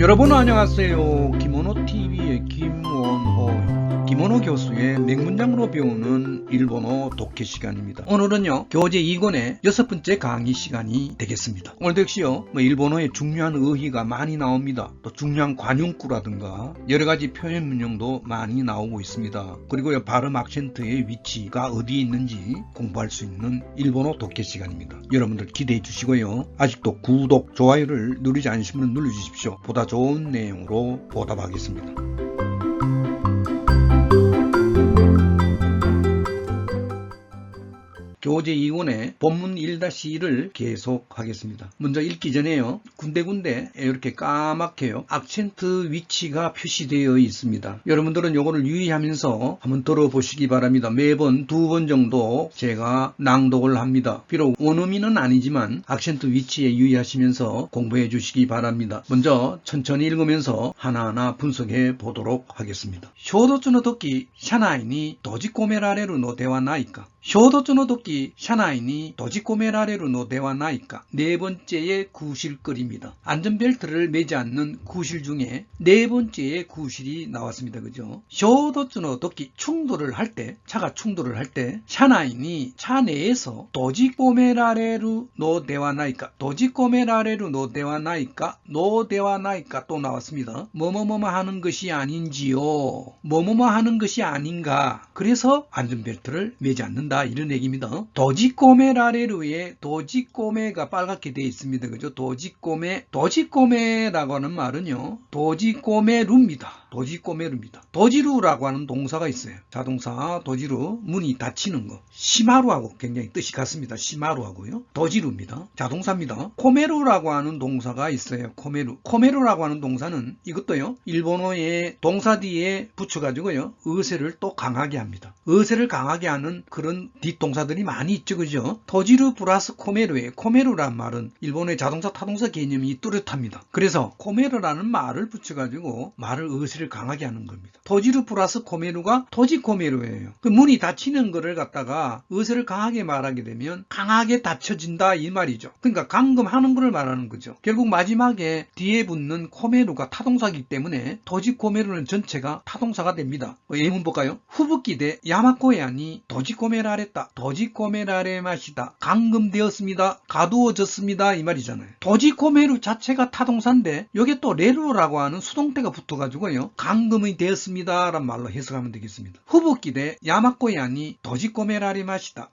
여러분 안녕하세요. 기모노TV의 김원호, 기모노 교수의 맹문장으로 배우는 일본어 독해 시간입니다. 오늘은요, 교재 2권의 6번째 강의 시간이 되겠습니다. 오늘도 역시요, 일본어의 중요한 어휘가 많이 나옵니다. 또 중요한 관용구라든가 여러가지 표현 문형도 많이 나오고 있습니다. 그리고요, 발음 악센트의 위치가 어디에 있는지 공부할 수 있는 일본어 독해 시간입니다. 여러분들 기대해 주시고요. 아직도 구독, 좋아요를 누르지 않으시면 눌러주십시오. 보다 좋은 내용으로 보답하겠습니다. 교재 2권의 본문 1-1을 계속하겠습니다. 먼저 읽기 전에요. 군데군데 이렇게 까맣게요, 악센트 위치가 표시되어 있습니다. 여러분들은 요거를 유의하면서 한번 들어보시기 바랍니다. 매번 2번 정도 제가 낭독을 합니다. 비록 원어민은 아니지만 악센트 위치에 유의하시면서 공부해 주시기 바랍니다. 먼저 천천히 읽으면서 하나하나 분석해 보도록 하겠습니다. 쇼도츠노 도끼 샤나이に 閉じ込められるのではないか。衝突の時、車内に閉じ込められるのではないか. 네 번째의 구실거리입니다. 안전벨트를 매지 않는 구실 중에 네 번째의 구실이 나왔습니다. 그죠? 衝突の時, 충돌을 할 때, 차가 충돌을 할 때, 車内に, 차 내에서 閉じ込められるのではないか. 閉じ込められるのではないか. のではないか 또 나왔습니다. 뭐뭐뭐 하는 것이 아닌지요. 뭐뭐뭐 하는 것이 아닌가. 그래서 안전벨트를 매지 않는다. 이런 얘기입니다. 도지꼬메라레루에 도지꼬메가 빨갛게 되어 있습니다. 그죠? 도지꼬메라고 하는 말은요, 도지꼬메루입니다. 도지꼬메루입니다. 도지루라고 하는 동사가 있어요. 자동사 도지루, 문이 닫히는 거. 시마루하고 굉장히 뜻이 같습니다. 시마루하고요. 도지루입니다. 자동사입니다. 코메루라고 하는 동사가 있어요. 코메루라고 하는 동사는 이것도요, 일본어의 동사 뒤에 붙여가지고요, 의세를 또 강하게 합니다. 의세를 강하게 하는 그런 뒷동사들이 많이 있죠. 그죠? 도지루 플러스 코메루에, 코메루란 말은 일본의 자동사 타동사 개념이 뚜렷합니다. 그래서 코메루라는 말을 붙여가지고 말을 의세를 강하게 하는 겁니다. 도지루 플러스 코메루가 도지코메루예요. 그 문이 닫히는 거를 갖다가 의세를 강하게 말하게 되면 강하게 닫혀진다 이 말이죠. 그러니까 감금하는 거를 말하는 거죠. 결국 마지막에 뒤에 붙는 코메루가 타동사이기 때문에 도지코메루는 전체가 타동사가 됩니다. 예문 볼까요? 후부기대 야마코야니 도지코메라랬다. 도지코메라레마시다. 감금되었습니다. 가두어졌습니다. 이 말이잖아요. 도지코메루 자체가 타동사인데 여기에 또 레루라고 하는 수동태가 붙어가지고요, 감금이 되었습니다 라는 말로 해석하면 되겠습니다. 후부기대 야마코야니 도지코메라레마시다.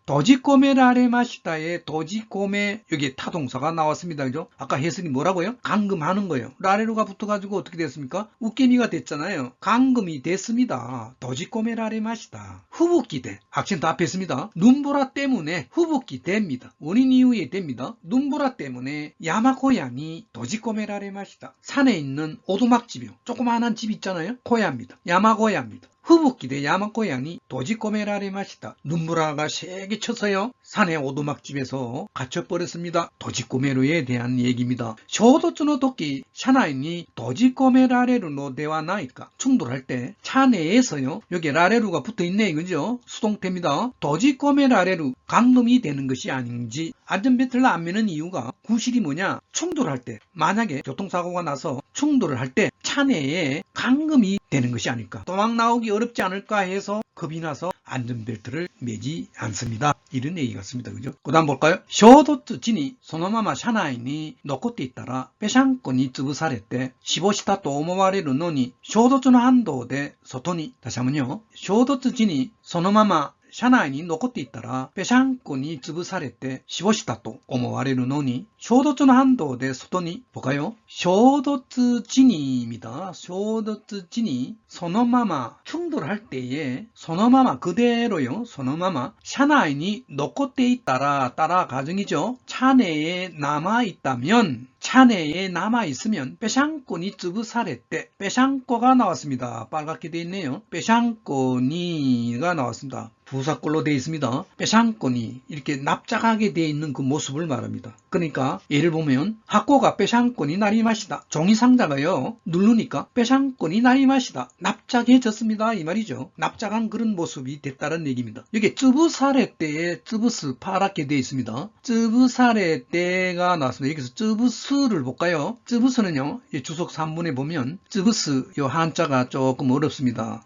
도지코메라레마시다의 도지코메, 여기에 타동사가 나왔습니다. 그죠? 아까 해석이 뭐라고요? 감금하는 거예요. 라레루가 붙어가지고 어떻게 됐습니까? 웃개미가 됐잖아요. 감금이 됐습니다. 도지코메라레마시다. 후부기대, 악센트 앞에 있습니다. 눈보라 때문에 후부기대입니다. 원인 이후에 됩니다. 눈보라 때문에 야마코야니 도지코메라레마시다. 산에 있는 오두막집이요, 조그마한 집 있잖아요. 코야입니다. 야마코야입니다. 후부기대 야마코야니 도지코메라레마시다. 눈보라가 세게 쳐서요, 산의 오두막집에서 갇혀버렸습니다. 도지코메루에 대한 얘기입니다. 쇼도츠노 도끼 샤나이니 도지코메라레루 노데와 나이까. 충돌할 때 차 내에서요, 여기 라레루가 붙어있네 이거죠. 수동태입니다. 도지코메라레루, 감금이 되는 것이 아닌지. 안전벨트를 안 매는 이유가, 구실이 뭐냐, 충돌할 때, 만약에 교통사고가 나서 충돌을 할 때 차 내에 감금이 되는 것이 아닐까, 도망 나오기 어렵지 않을까 해서 겁이 나서 안전벨트를 매지 않습니다. 이런 얘기 같습니다. 그죠? 그 다음 볼까요? 쇼도츠 진이 소노마마 샤나이니 놓고tte 있다라 페샹코に潰されて死亡したと思われるのに衝突の反動で外に. 다시 한번요. 쇼도츠 진이 소노마마車内に残っていたらぺしゃんこに潰されて死亡したと思われるのに衝突の反動で外に. 볼까요? 衝突時に입니다. 衝突時に そのまま 충돌할 때에 そのまま 그대로요. そのまま 車内に残っていたら, 따라 가정이죠. 차 내에 남아있다면, 차 내에 남아있으면 빼샹꼬니 쯔부사레떼, 빼샹꼬가 나왔습니다. 빨갛게 되어 있네요. 빼샹꼬니가 나왔습니다. 부사꼴로 되어 있습니다. 빼샹권이 이렇게 납작하게 되어 있는 그 모습을 말합니다. 그러니까 예를 보면 학고가 빼샹권이 나리마시다. 종이 상자가요 누르니까 빼샹권이 나리마시다. 납작해졌습니다 이 말이죠. 납작한 그런 모습이 됐다는 얘기입니다. 여기 쯔부사레 때에 쯔부스 파랗게 되어 있습니다. 쯔부사레 때가 나왔습니다. 여기서 쯔부스를 볼까요? 쯔부스는요 주석 3분에 보면 쯔부스 요 한자가 조금 어렵습니다.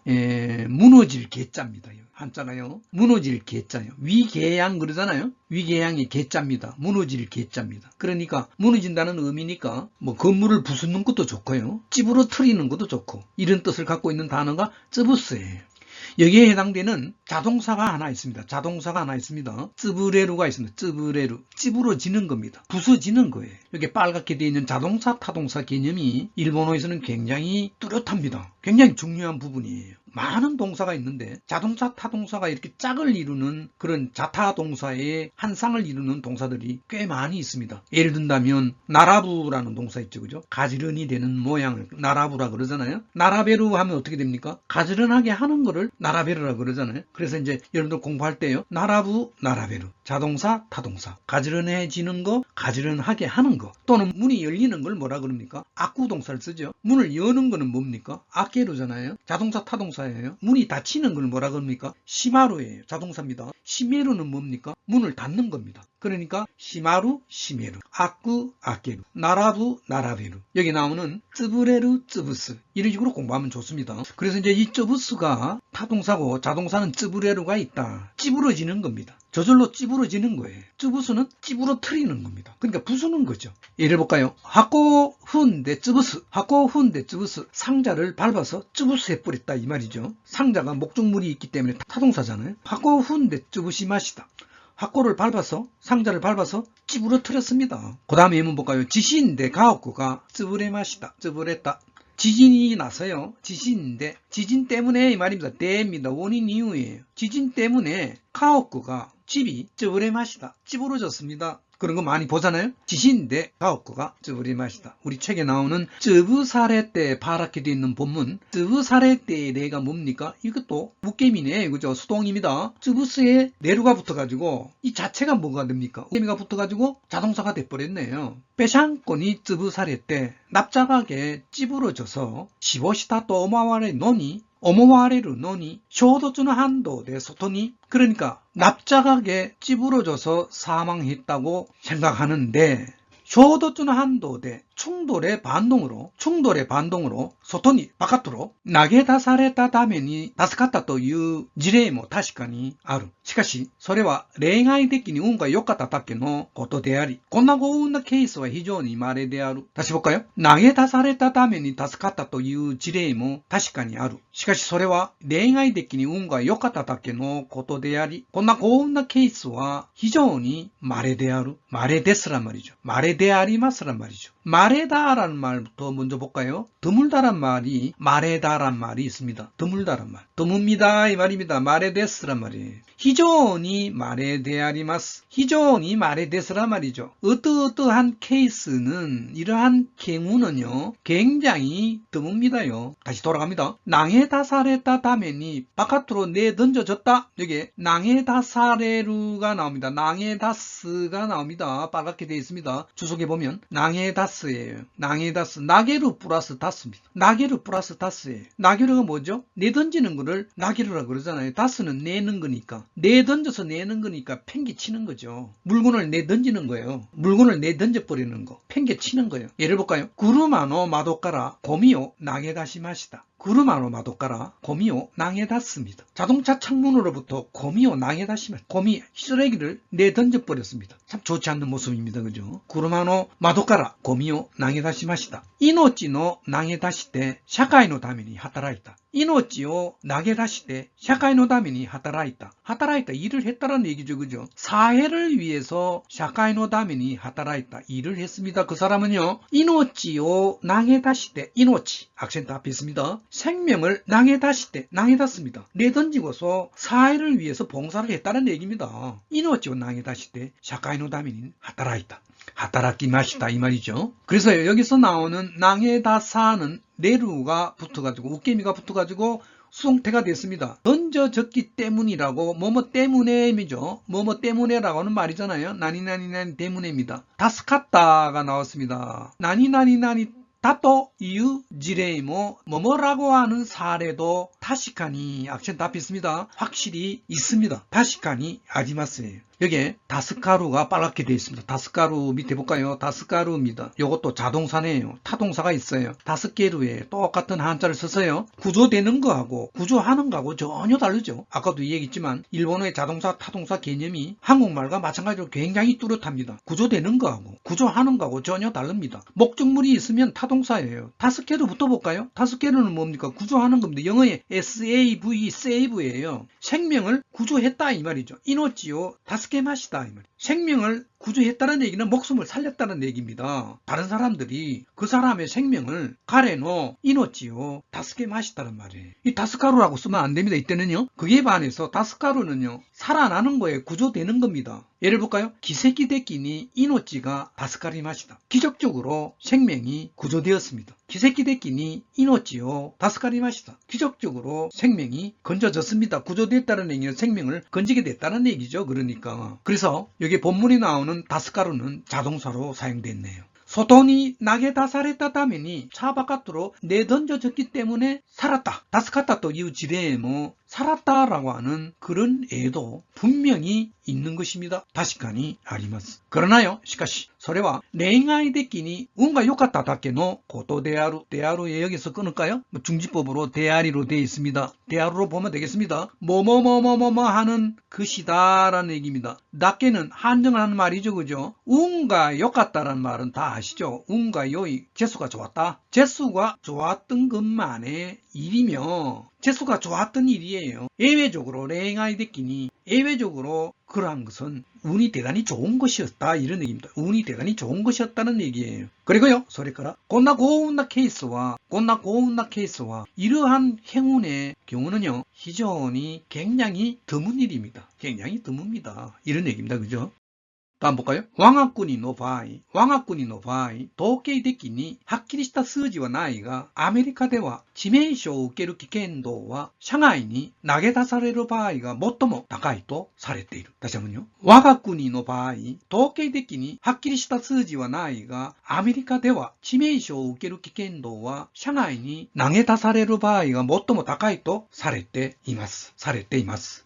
무너질 개자입니다. 한자가요 무너질 개자요. 위개양 그러잖아요. 위개양이 개자입니다. 무너질 개자입니다. 그러니까 무너진다는 의미니까 뭐 건물을 부수는 것도 좋고요 찌부러뜨리는 것도 좋고 이런 뜻을 갖고 있는 단어가 쯔부스예요. 여기에 해당되는 자동사가 하나 있습니다. 자동사가 하나 있습니다. 쯔브레루가 있습니다. 쯔브레루. 찌부러지는 겁니다. 부서지는 거예요. 여기 빨갛게 되어 있는 자동사, 타동사 개념이 일본어에서는 굉장히 뚜렷합니다. 굉장히 중요한 부분이에요. 많은 동사가 있는데 자동사, 타동사가 이렇게 짝을 이루는 그런 자타동사의 한 쌍을 이루는 동사들이 꽤 많이 있습니다. 예를 든다면 나라부라는 동사 있죠. 그죠? 가지런히 되는 모양을 나라부라 그러잖아요. 나라베루 하면 어떻게 됩니까? 가지런하게 하는 거를 나라베루라 그러잖아요. 그래서 이제 여러분들 공부할 때요. 나라부, 나라베루. 자동사, 타동사. 가지런해지는 거, 가지런하게 하는 거. 또는 문이 열리는 걸 뭐라 그럽니까? 악구동사를 쓰죠. 문을 여는 거는 뭡니까? 아케루잖아요. 자동사, 타동사 문이 닫히는 걸 뭐라 그럽니까? 시마루예요. 자동사입니다. 시메루는 뭡니까? 문을 닫는 겁니다. 그러니까 시마루, 시메루, 아쿠, 아케루, 나라부, 나라베루. 여기 나오는 쯔브레루, 쯔부스 이런 식으로 공부하면 좋습니다. 그래서 이제 이 쯔부스가 타동사고 자동사는 쯔브레루가 있다. 찌부러지는 겁니다. 저절로 찌부러지는 거예요. 쯔부스는 찌부러뜨리는 겁니다. 그러니까 부수는 거죠. 예를 볼까요? 하코 훈데 쯔부스, 하코 훈데 쯔부스. 상자를 밟아서 쯔부스에 뿌렸다 이 말이죠. 상자가 목적물이 있기 때문에 타동사잖아요. 하코 훈데 쯔부시 마시다. 학고를 밟아서 상자를 밟아서 찌부러뜨렸습니다. 그 다음에 한번 볼까요? 지시인데 가옥구가 쯔부레 마시다. 쯔부랬다. 지진이 나서요. 지진인데 지진 때문에 이 말입니다. 때입니다. 원인 이유예요. 지진 때문에 가옥구가 집이 쯔부레 마시다. 찌부러졌습니다. 그런 거 많이 보잖아요. 지시인데 가옥구가 쯔부레 마시다. 우리 책에 나오는 쯔부사레 때 파랗게 되어 있는 본문 쯔부사레 때의 내가 뭡니까? 이것도 묵개미네. 그죠? 수동입니다. 쯔부스에 내루가 붙어가지고 이 자체가 뭐가 됩니까? 묵개미가 붙어가지고 자동사가 돼버렸네요. 빼샹권이 쯔부사레 때 납작하게 찌부러져서 시보시다 또 오마와레 노니 오모와레루 노니 쇼도츠노 한도 대 소토니 그러니까 납작하게 찌부러져서 사망했다고 생각하는데 쇼도츠노 한도 대 충돌의 반동으로 소토니 바깥으로 나게다사레타 다메니 다스카타という事例も確かにある。しかしそれは例外的に運が良かっただけのことであり、こんな幸運なケースは非常に稀である。다시 볼까요? 나게다사레타 다메니 다スカタという事例も確かにある。しかしそれは例外的に運が良かっただけのことであり、こんな幸運なケースは非常に稀である。稀です란 말이죠. 마레데아리마스란 말이죠. 마레다라는 말부터 먼저 볼까요? 드물다란 말이 마레다란 말이 있습니다. 드물다란 말. 드뭅니다 이 말입니다. 마레데스란 말이에요. 히조니 마레데아리마스. 히조니 마레데스란 말이죠. 어떠한 케이스는 이러한 경우는요 굉장히 드뭅니다요. 다시 돌아갑니다. 낭에다사레타 다메니 바깥으로 내던져졌다. 여기 낭에다사레루가 나옵니다. 낭에다스가 나옵니다. 빨갛게 되어 있습니다. 주석에 보면 낭에다스예요. 낭에다스. 나게루 플러스 다스입니다. 나게루 플러스 다스예요. 나게루가 뭐죠? 내던지는 거를 나게루라 그러잖아요. 다스는 내는 거니까. 내던져서 내는 거니까 팽개치는 거죠. 물건을 내던지는 거예요. 물건을 내던져 버리는 거. 팽개치는 거예요. 예를 볼까요? 구르마노 마도카라 고미오 나게다시마시다. 구르마노 마도카라 고미오 낭에다스입니다. 자동차 창문으로부터 고미오 낭에다시마 고미 쓰레기를 내던져 버렸습니다. 참 좋지 않는 모습입니다. 그죠? 구르마노 마도카라 고미오 낭에다시마시다. 이노치노 낭에다시테 샤카이노 다메니 하타라이다. 이노치오 낭에다시테 샤카이노 다메니 하타라이다. 하타라이다 일을 했다라는 얘기죠. 그죠? 사회를 위해서 샤카이노 다메니 하타라이다 일을 했습니다. 그 사람은요. 이노치오 낭에다시테 이노치 악센트 앞에 있습니다. 생명을 낭에다시테 낭에다습니다. 내던지고서 사회를 위해서 봉사를 했다는 얘기입니다. 이노치오 낭에다시테 샤카이노 다메니 하타라이다. 하타라키 마시다 이 말이죠. 그래서 여기서 나오는 낭에다사는 내루가 붙어가지고 웃개미가 붙어가지고 수동태가 됐습니다. 던져졌기 때문이라고 뭐뭐 때문에이죠. 뭐뭐 때문에라고 하는 말이잖아요. 나니나니나니 때문에입니다. 다스카타가 나왔습니다. 나니나니나니 다또 이유 지레이모 뭐뭐라고 하는 사례도 다시카니 악센트 앞에 있습니다. 확실히 있습니다. 다시카니 아리마스예요. 여기에 다스카루가 빨갛게 되어 있습니다. 다스카루 밑에 볼까요? 다스카루입니다. 이것도 자동사네요. 타동사가 있어요. 다스케루에 똑같은 한자를 써서요. 구조되는 거하고 구조하는 거하고 전혀 다르죠. 아까도 얘기했지만 일본어의 자동사, 타동사 개념이 한국말과 마찬가지로 굉장히 뚜렷합니다. 구조되는 거하고 구조하는 거하고 전혀 다릅니다. 목적물이 있으면 타동사예요. 다스케루부터 볼까요? 다스케루는 뭡니까? 구조하는 겁니다. 영어의 SAV, save예요. 생명을 구조했다 이 말이죠. 이노치요 다스케마시다 이 말. 생명을 구조했다는 얘기는 목숨을 살렸다는 얘기입니다. 다른 사람들이 그 사람의 생명을 가레노 이노치요 다스케마시다는 말이에요. 이 다스카루라고 쓰면 안 됩니다. 이때는요. 그에 반해서 다스카루는요 살아나는 거에 구조되는 겁니다. 예를 볼까요? 기세키 데키니 이노치가 다스카리마시다. 기적적으로 생명이 구조되었습니다. 기세키 데키니 이노치요 다스카리마시다. 기적적으로 생명이 건져졌습니다. 구조됐다는 얘기는 생명을 건지게 됐다는 얘기죠. 그러니까 그래서 여기 본문이 나오는 다스카루는 자동사로 사용됐네요. 소돈이 낙에 다살했다 다면이 차 바깥으로 내던져졌기 때문에 살았다. 다스카타 또 이유 지레에 뭐 살았다라고 하는 그런 애도 분명히 있는 것입니다. 다시카니 아리마스. 그러나요, 시카시それは 恋愛的に運が良かっただけのことである. 대아루에 여기서 끊을까요? 중지법으로 대아리로 되어 있습니다. 대아루로 보면 되겠습니다. 뭐뭐뭐뭐뭐 하는 것이다 라는 얘기입니다. 낫게는 한정을 하는 말이죠. 그죠? 운가良かった라는 말은 다 아시죠? 운가 요이 재수가 좋았다. 재수가 좋았던 것만의 일이며 재수가 좋았던 일이에요. 예외적으로恋愛的に 예외적으로 그러한 것은 운이 대단히 좋은 것이었다 이런 얘기입니다. 운이 대단히 좋은 것이었다는 얘기예요. 그리고요, それから こんな幸運なケースは 이러한 행운의 경우는요 굉장히 드문 일입니다. 굉장히 드뭅니다. 이런 얘기입니다. 그죠? 다음 볼까요? 我が国の場合統計的にはっきりした数字はないがアメリカでは致命傷を受ける危険度は社外に投げ出される場合が最も高いとされている。다시 한번요. 我が国の場合統計的にはっきりした数字はないがアメリカでは致命傷を受ける危険度は社外に投げ出される場合が最も高いとされています。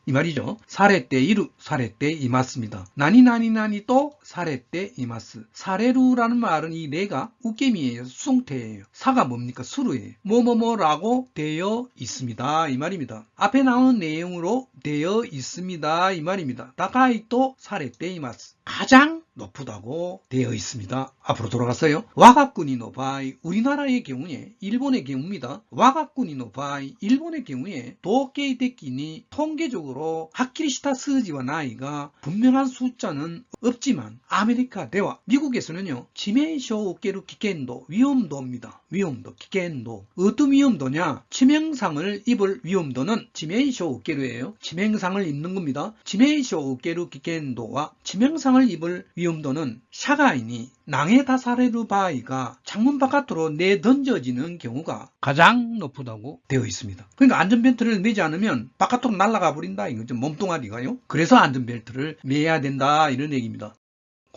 이 말이죠. されている、されています입니다. 何々々또 사레때 이마스. 사레루라는 말은 이 레가 우게미예요. 수동태예요. 사가 뭡니까? 수루예요. 뭐뭐뭐라고 되어 있습니다. 이 말입니다. 앞에 나오는 내용으로 되어 있습니다. 이 말입니다. 다카이토 사레때 이마스. 가장 높다고 되어 있습니다. 앞으로 돌아갔어요. 와가쿠니노 바이 우리나라의 경우에 일본의 경우입니다. 와가쿠니노 바이 일본의 경우에 도케이데키니 통계적으로 하키리시타 스지와 나이가 분명한 숫자는 없지만 아메리카 대와 미국에서는요 치명쇼 오케루 기켄도 위험도입니다. 위험도 기켄도 어떤 위험도냐 치명상을 입을 위험도는 치명쇼 오케루예요. 치명상을 입는 겁니다. 치명쇼 오케루 기켄도와 치명상을 입을 위험도는 샤가인이 낭에 다사레루 바이가 창문 바깥으로 내던져지는 경우가 가장 높다고 되어 있습니다. 그러니까 안전벨트를 매지 않으면 바깥으로 날아가 버린다 이거죠. 몸뚱아리가요. 그래서 안전벨트를 매야 된다 이런 얘기입니다.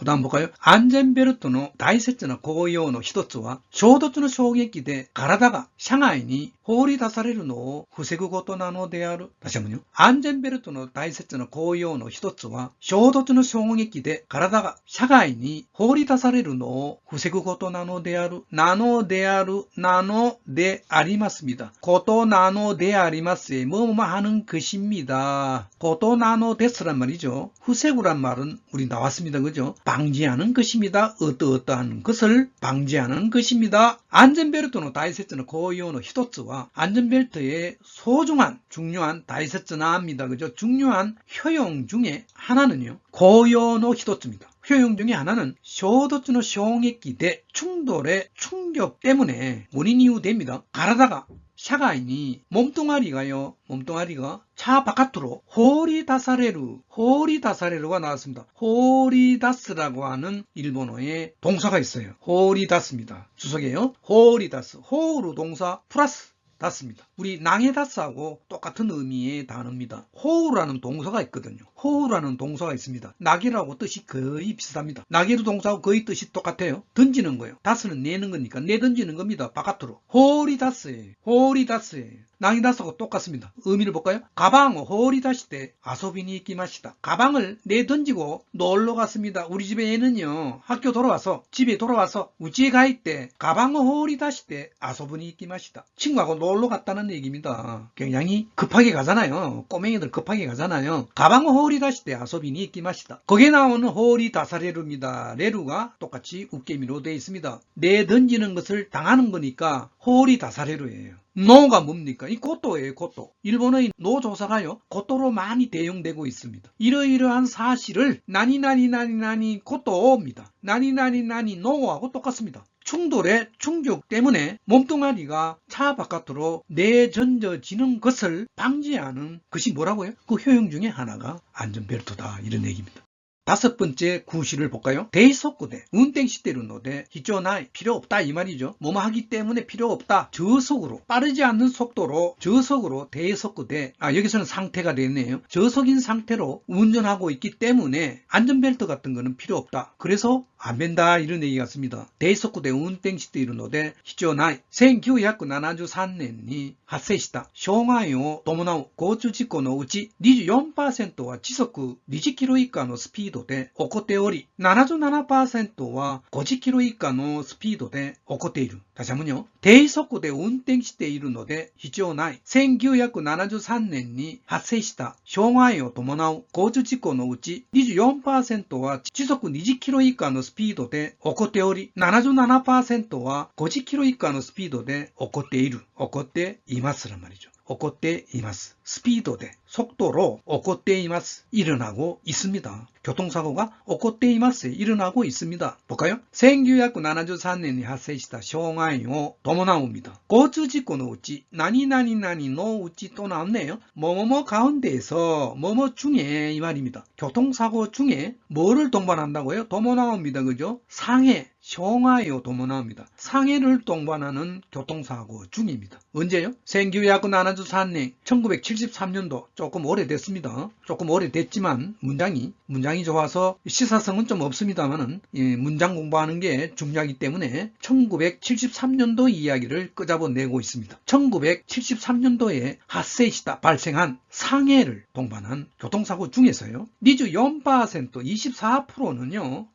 그 다음 볼까요? 안전벨트의 大切な効用の一つは衝突の衝撃で体が車外に放り出されるのを防ぐことなのである。다시 한번요. 안전벨트의 大切な効用の一つは衝突の衝撃で体が車外に放り出されるのを防ぐことなのである。なのであります입니다.ことなのであります에 뭐뭐 하는 것입니다.ことなのです란 말이죠. 후세구란 말은 우리 나왔습니다. 그죠? 방지하는 것입니다. 어떠한 것을 방지하는 것입니다. 안전벨트의 大切な効用の一つは 안전벨트의 소중한 중요한 大切な입니다. 그죠? 중요한 효용 중에 하나는요. 고요의 一つ입니다. 효용 중에 하나는 衝突の衝撃で 충돌의 충격 때문에 원인이 됩니다. 가라다가 샤가이니 몸뚱아리가 차 바깥으로 호리다사레루가 나왔습니다. 호리다스라고 하는 일본어의 동사가 있어요. 호리다스입니다. 주석이에요. 호리다스. 호우루 동사 플러스 닿습니다. 우리 낭에다스하고 똑같은 의미의 단어입니다. 호우라는 동사가 있거든요. 호우라는 동사가 있습니다. 낙이라고 뜻이 거의 비슷합니다. 낙이로 동사하고 거의 뜻이 똑같아요. 던지는 거예요. 다스는 내는 거니까 내던지는 겁니다. 바깥으로. 호리다스예요. 호리다스예요. 낭이다스하고 똑같습니다. 의미를 볼까요? 가방 호리다시 때 아소비니 이키마시다. 가방을 내던지고 놀러 갔습니다. 우리 집에 애는요, 학교 돌아와서 집에 돌아와서 우찌에 가 있대. 가방 호리다시 때 아소비니 이키마시다. 친구하고 놀러 갔다는 얘기입니다. 굉장히 급하게 가잖아요. 꼬맹이들 급하게 가잖아요. 가방 호리다시 때 아소비니 이키마시다. 거기에 나오는 호리다사레루입니다. 레루가 똑같이 웃개미로 되어 있습니다. 내던지는 것을 당하는 거니까 호리다사레루예요. 노가 뭡니까? 이 고토예요, 고토. 일본의 노 조사가요, 고토로 많이 대용되고 있습니다. 이러이러한 사실을 나니나니나니나니 고토입니다. 나니나니나니 노하고 똑같습니다. 충돌의 충격 때문에 몸뚱아리가 차 바깥으로 내던져지는 것을 방지하는 것이 뭐라고요? 그 효용 중에 하나가 안전벨트다, 이런 얘기입니다. 다섯 번째 구시를 볼까요? 데이소쿠데, 운転시대로 노데, 히초나이, 필요 없다 이 말이죠. 뭐뭐 하기 때문에 필요 없다. 저속으로, 빠르지 않는 속도로 저속으로 데이소쿠데, 여기서는 상태가 됐네요. 저속인 상태로 운전하고 있기 때문에 안전벨트 같은 거는 필요 없다. 그래서 안 된다, 이런 얘기 같습니다. 데이소쿠데 운転시대로 노데, 히초나이, 1973年に発生した障害を伴う交通事故のうち 24% は時速20キロ以下のスピードで起こっており 77% は50キロ以下のスピードで起こっている。다시 한번요.低速で運転しているので必要ない。1973年に発生した障害を伴う交通事故のうち 24% は時速20キロ以下のスピードで起こっており 77% は50キロ以下のスピードで起こっている。起こっています란 말이죠. 起こっています. 스피드대, 속도로 起こっています. 일어나고 있습니다. 교통사고가 起こっています. 일어나고 있습니다. 볼까요? 1973年に発生した障害を伴う입니다. 交通事故のうち 나니나니나니のうち또 나왔네요. 뭐뭐뭐 가운데에서 뭐뭐 중에 이 말입니다. 교통사고 중에 뭐를 동반한다고요? 도모나옵니다. 그죠? 상해, 상해요 도모나옵니다. 상해를 동반하는 교통사고 중입니다. 언제요? 1973년 1973년도 조금 오래됐습니다. 조금 오래됐지만 문장이 좋아서 시사성은 좀 없습니다만은 문장 공부하는 게 중요하기 때문에 1973년도 이야기를 끄잡아내고 있습니다. 1973년도에発生した 발생한 상해를 동반한 교통사고 중에서요. 24%, 24%는요.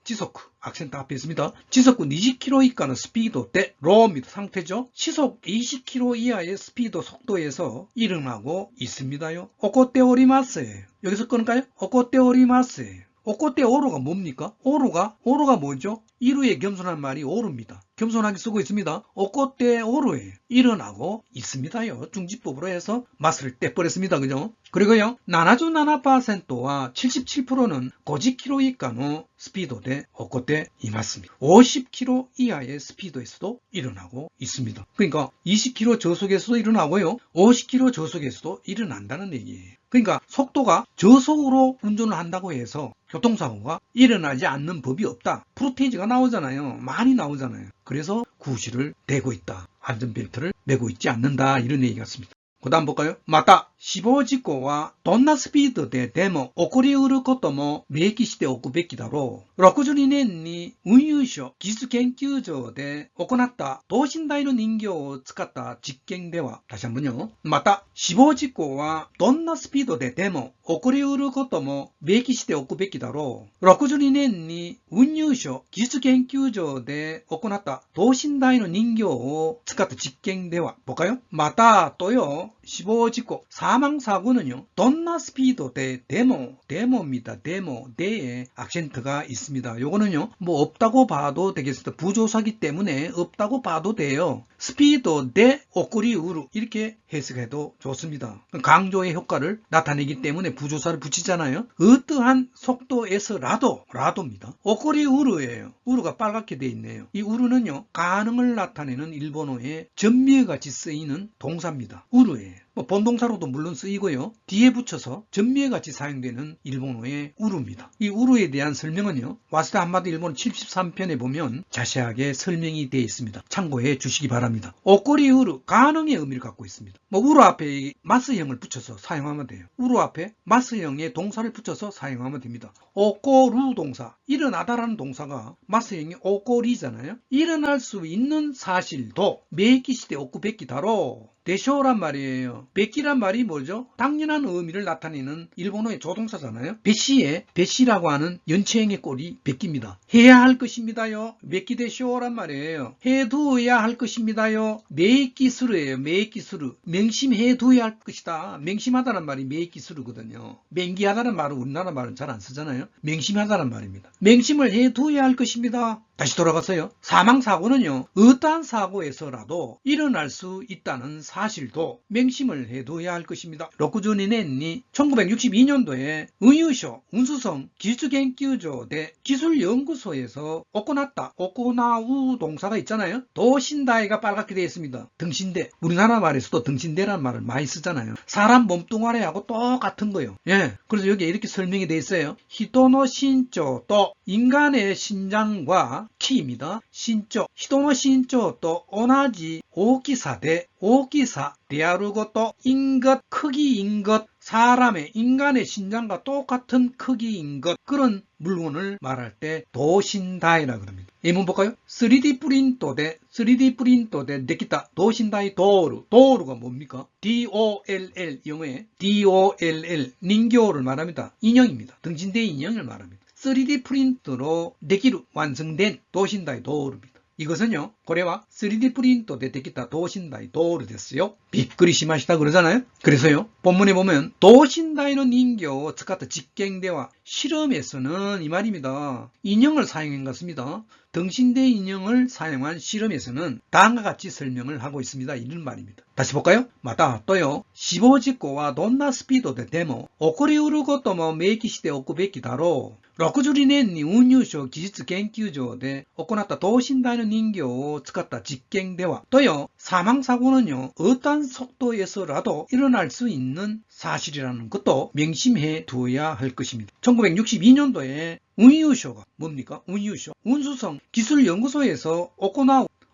악센트 앞에 있습니다. 시속 20km 이하의 스피드 때로입니다. 상태죠. 시속 20km 이하의 스피드 속도에서 일어나고 있습니다요. 오코테 오리마스예요. 여기서 끊을까요? 오코테 오리마스예요. 오코테 오로가 뭡니까? 오로가 뭐죠? 이루에 겸손한 말이 오루입니다. 겸손하게 쓰고 있습니다. 오코테 오루에 일어나고 있습니다요. 중지법으로 해서 맛을 떼버렸습니다. 그죠? 그리고요, 77%와 77%는 50km 이하의 스피드에 오코테 이맞습니다. 50km 이하의 스피드에서도 일어나고 있습니다. 그러니까 20km 저속에서도 일어나고요, 50km 저속에서도 일어난다는 얘기예요. 그러니까 속도가 저속으로 운전을 한다고 해서 교통사고가 일어나지 않는 법이 없다. 프로테이지가 나오잖아요. 많이 나오잖아요. 그래서 구시를 대고 있다. 안전벨트를 매고 있지 않는다. 이런 얘기 같습니다. 그 다음 볼까요? また死亡事故はどんなスピードででも起こりうることも明記しておくべきだろう。62年に運輸所技術研究所で行った等身大の人形を使った実験では、다시 한번요. また死亡事故はどんなスピードででも起こりうることも明記しておくべきだろう。62年に運輸所技術研究所で行った等身大の人形を使った実験では、볼까요? また또요.死亡事故, 사망사고는요, どんなスピードででも, 데모입니다. 데모, 데에 악센트가 있습니다. 요거는요, 뭐 없다고 봐도 되겠습니다. 부조사기 때문에 없다고 봐도 돼요. 스피드 대 오꾸리 우루 이렇게 해석해도 좋습니다. 강조의 효과를 나타내기 때문에 부조사를 붙이잖아요. 어떠한 속도에서라도입니다. 오꾸리 우루예요. 우루가 빨갛게 되어 있네요. 이 우루는요, 가능을 나타내는 일본어의 전미어같이 쓰이는 동사입니다. 우루예요. 뭐 본동사로도 물론 쓰이고요. 뒤에 붙여서 전미에 같이 사용되는 일본어의 우루입니다. 이 우루에 대한 설명은요. 와스다 한마디 일본어 73편에 보면 자세하게 설명이 되어 있습니다. 참고해 주시기 바랍니다. 오꼬리 우루, 가능의 의미를 갖고 있습니다. 뭐 우루 앞에 마스형을 붙여서 사용하면 돼요. 우루 앞에 마스형의 동사를 붙여서 사용하면 됩니다. 오꼬루 동사, 일어나다라는 동사가 마스형이 오꼬리잖아요. 일어날 수 있는 사실도 메이키시대 오쿠베키다로 대쇼란 말이에요. 베끼란 말이 뭐죠? 당연한 의미를 나타내는 일본어의 조동사잖아요. 베시에 베시라고 하는 연체형의 꼴이 베끼입니다. 해야 할 것입니다요. 메끼 대쇼란 말이에요. 해두어야 할 것입니다요. 메이키스르예요. 메이키스르. 맹심해두어야 할 것이다. 맹심하다는 말이 메이키스르거든요. 맹기하다는 말은 우리나라 말은 잘 안 쓰잖아요. 맹심하다는 말입니다. 맹심을 해두어야 할 것입니다. 다시 돌아가서요. 사망사고는요. 어떠한 사고에서라도 일어날 수 있다는 사실도 맹심을 해둬야 할 것입니다. 로쿠주니넨이 1962년도에 운유쇼 운수성 기술研究所대 기술연구소에서 오코나타, 오코나우 동사가 있잖아요. 도신다이가 빨갛게 되어 있습니다. 등신대. 우리나라 말에서도 등신대라는 말을 많이 쓰잖아요. 사람 몸뚱아리하고 똑같은 거예요. 예. 그래서 여기에 이렇게 설명이 되어 있어요. 히토노 신조 또 인간의 신장과 키입니다. 신조, 히토노 신조 또 오나지 오기사대 오기사 대하루 것도 인것 크기인 것 사람의 인간의 신장과 똑같은 크기인 것 그런 물건을 말할 때 도신다이라 그럽니다. 예문 볼까요? 3D 프린터 대 데키타 도신다이 도루가 뭡니까? DOLL 영어에 DOLL 닌교를 말합니다. 인형입니다. 등신대 인형을 말합니다. 3D 프린터로 데키루 완성된 도신다이 도루입니다. 이것은요, 고래와 3D 프린터 대 데키타 도신다이 도루 됐어요. 비끄리 시마시다 그러잖아요. 그래서요, 본문에 보면 도신다이는 인교 즉같은 직갱대와 실험에서는 이 말입니다. 인형을 사용한 것입니다. 등신대 인형을 사용한 실험에서는 다음과 같이 설명을 하고 있습니다. 이런 말입니다. 다시 볼까요? 마다 또요. 死亡事故はどんなスピードででも起こりうることも明記しておくべきだろう。62年に運輸省技術研究所で行った等身大の人形を使った実験では또요. 사망사고는요. 어떤 속도에서라도 일어날 수 있는 사실이라는 것도 명심해 두어야 할 것입니다. 1962년도에 운유쇼가 뭡니까? 운유쇼 운수성 기술연구소에서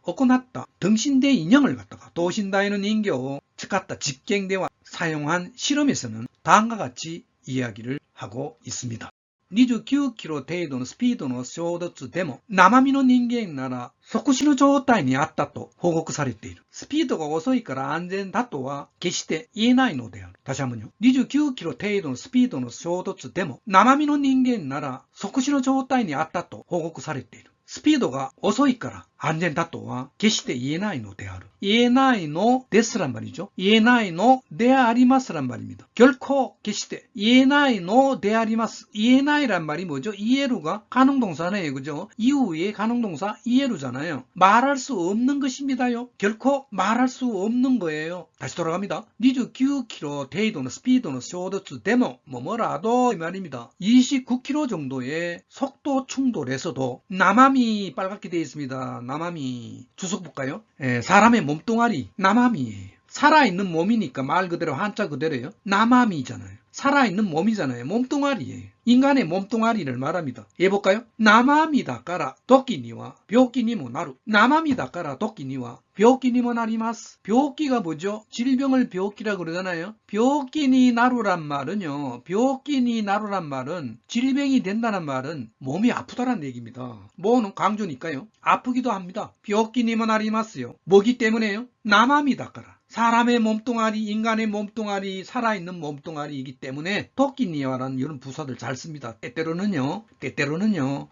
오코났다 등신대 인형을 갖다가 도신다이는 인교 즉같다 직갱대와 사용한 실험에서는 다음과 같이 이야기를 하고 있습니다. 29キロ程度のスピードの衝突でも生身の人間なら即死の状態にあったと報告されている。スピードが遅いから安全だとは決して言えないのである。다시 한번요. 29キロ程度のスピードの衝突でも生身の人間なら即死の状態にあったと報告されている。スピードが遅いから安全だとは決して言えないのである.言えないのです란 말이죠. 言えないのであります란 말입니다. 결코決して 言えないのであります. 言えない란 말이 뭐죠? 이해루가 가능동사네요. 그죠? 이후에 가능동사 이해루잖아요. 말할 수 없는 것입니다요. 결코 말할 수 없는 거예요. 다시 돌아갑니다. 29km程度のスピードの衝突でも뭐라도 이 말입니다. 29km 정도의 속도 충돌에서도 남함이 빨갛게 되어 있습니다. 남함이. 주석 볼까요? 사람의 몸뚱아리 남함이에요. 살아있는 몸이니까 말 그대로 한자 그대로예요. 남함이잖아요. 살아있는 몸이잖아요. 몸뚱아리예요. 인간의 몸뚱아리를 말합니다. 해볼까요? 남함이다から時には病気にもなる. 남함이다から時には病気にもなります. 병기가 뭐죠? 질병을 병기라 그러잖아요. 병기니 나루란 말은요. 병기니 나루란 말은 질병이 된다는 말은 몸이 아프다는 얘기입니다. 뭐는 강조니까요. 아프기도 합니다. 병기니もなりますよ. 뭐기 때문에요? 남함이다から. 사람의 몸뚱아리, 인간의 몸뚱아리, 살아있는 몸뚱아리이기 때문에 토끼니와라는 이런 부사들 잘 씁니다. 때때로는요,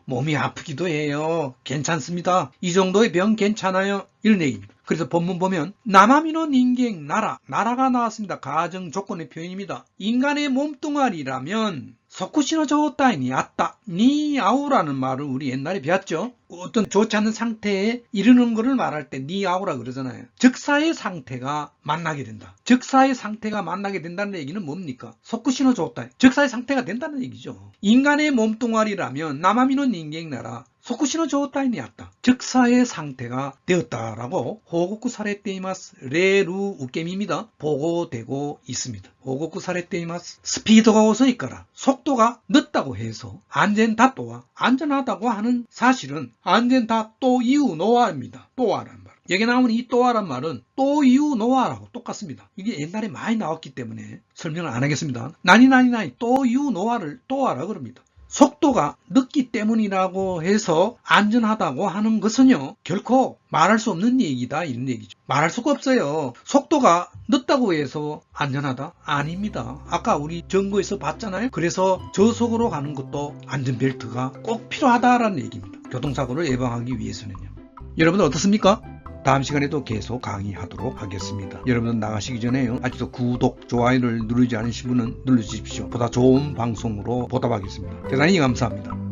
몸이 아프기도 해요. 괜찮습니다. 이 정도의 병 괜찮아요. 이런 얘기입니다. 그래서 본문 보면 남함이노 닌겐 나라가 나왔습니다. 가정 조건의 표현입니다. 인간의 몸뚱아리라면 소쿠시노 조타이니 아따 니아우라는 말을 우리 옛날에 배웠죠. 어떤 좋지 않은 상태에 이르는 것을 말할 때 니아우라 그러잖아요. 적사의 상태가 만나게 된다. 적사의 상태가 만나게 된다는 얘기는 뭡니까? 소쿠시노 조타이 적사의 상태가 된다는 얘기죠. 인간의 몸뚱아리라면 남함이노 닌겐 나라 속구시노状態にあった 즉사의 상태가 되었다라고 호고쿠 사레테이마스 레루 우케미입니다. 보고되고 있습니다. 호고쿠 사레테이마스 스피드가遅いから 속도가 늦다고 해서 안전다또와 안전하다고 하는 사실은 안전다또 이유 노아입니다. 또아란 말. 여기 나오는 이 또아란 말은 또 이유 노아라고 똑같습니다. 이게 옛날에 많이 나왔기 때문에 설명을 안 하겠습니다. 나니나니나니 또 이유 노아를 또아라 그럽니다. 속도가 늦기 때문이라고 해서 안전하다고 하는 것은요, 결코 말할 수 없는 얘기다 이런 얘기죠. 말할 수가 없어요. 속도가 늦다고 해서 안전하다? 아닙니다. 아까 우리 정거에서 봤잖아요. 그래서 저속으로 가는 것도 안전벨트가 꼭 필요하다라는 얘기입니다. 교통사고를 예방하기 위해서는요. 여러분 어떻습니까? 다음 시간에도 계속 강의하도록 하겠습니다. 여러분 나가시기 전에요. 아직도 구독, 좋아요를 누르지 않으신 분은 눌러주십시오. 보다 좋은 방송으로 보답하겠습니다. 대단히 감사합니다.